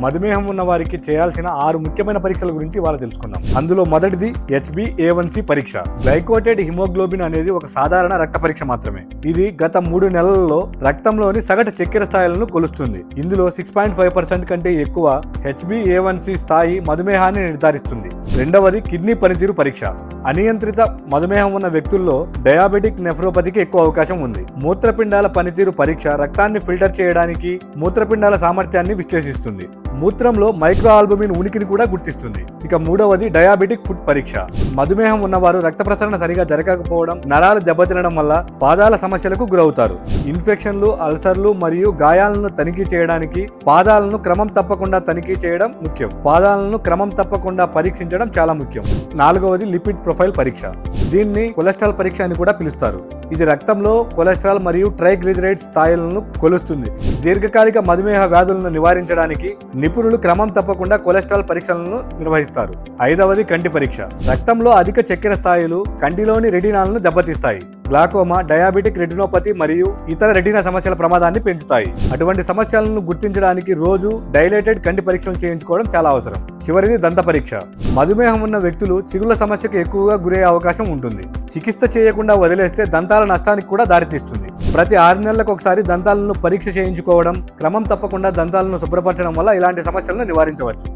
మధుమేహం ఉన్న వారికి చేయాల్సిన 6 ముఖ్యమైన పరీక్షల గురించి ఇవాళ తెలుసుకుందాం. అందులో మొదటిది HbA1c పరీక్ష. గ్లైకోటెడ్ హిమోగ్లోబిన్ అనేది ఒక సాధారణ రక్త పరీక్ష మాత్రమే. ఇది గత 3 నెలల్లో రక్తంలోని సగటు చక్కెర స్థాయిలను కొలుస్తుంది. ఇందులో 6.5% కంటే ఎక్కువ HbA1c స్థాయి మధుమేహాన్ని నిర్ధారిస్తుంది. రెండవది కిడ్నీ పనితీరు పరీక్ష. అనియంత్రిత మధుమేహం ఉన్న వ్యక్తుల్లో డయాబెటిక్ నెఫ్రోపతికి ఎక్కువ అవకాశం ఉంది. మూత్రపిండాల పనితీరు పరీక్ష రక్తాన్ని ఫిల్టర్ చేయడానికి మూత్రపిండాల సామర్థ్యాన్ని విశ్లేషిస్తుంది. మూత్రంలో మైక్రో ఆల్బుమిన్ ఉనికిని కూడా గుర్తిస్తుంది. ఇక మూడవది డయాబెటిక్ ఫుట్ పరీక్ష. మధుమేహం ఉన్నవారు రక్త ప్రసరణ సరిగా జరగకపోవడం, నరాలు దెబ్బతినడం వల్ల పాదాల సమస్యలకు గురవుతారు. ఇన్ఫెక్షన్లు, అల్సర్లు మరియు గాయాలను తనిఖీ చేయడానికి పాదాలను క్రమం తప్పకుండా తనిఖీ చేయడం ముఖ్యం. పాదాలను క్రమం తప్పకుండా పరీక్షించడం చాలా ముఖ్యం. నాలుగవది లిపిడ్ ప్రొఫైల్ పరీక్ష. దీన్ని కొలెస్ట్రాల్ పరీక్ష అని కూడా పిలుస్తారు. ఇది రక్తంలో కొలెస్ట్రాల్ మరియు ట్రైగ్లిజరైడ్స్ స్థాయిలను కొలుస్తుంది. దీర్ఘకాలిక మధుమేహ వ్యాధులను నివారించడానికి నిపుణులు క్రమం తప్పకుండా కొలెస్ట్రాల్ పరీక్షలను నిర్వహిస్తారు. ఐదవది కంటి పరీక్ష. రక్తంలో అధిక చక్కెర స్థాయిలు కంటిలోని రెటినాలను దెబ్బతీస్తాయి. గ్లాకోమా, డయాబెటిక్ రెటినోపతి మరియు ఇతర రెటినా సమస్యల ప్రమాదాన్ని పెంచుతాయి. అటువంటి సమస్యలను గుర్తించడానికి రోజు డైలేటెడ్ కంటి పరీక్షలు చేయించుకోవడం చాలా అవసరం. చివరిది దంత పరీక్ష. మధుమేహం ఉన్న వ్యక్తులు చిగుళ్ళ సమస్యకు ఎక్కువగా గురయ్యే అవకాశం ఉంటుంది. చికిత్స చేయకుండా వదిలేస్తే దంతాల నష్టానికి కూడా దారితీస్తుంది. ప్రతి 6 నెలలకు ఒకసారి దంతాలను పరీక్ష చేయించుకోవడం, క్రమం తప్పకుండా దంతాలను శుభ్రపరచడం వల్ల ఇలాంటి సమస్యలను నివారించవచ్చు.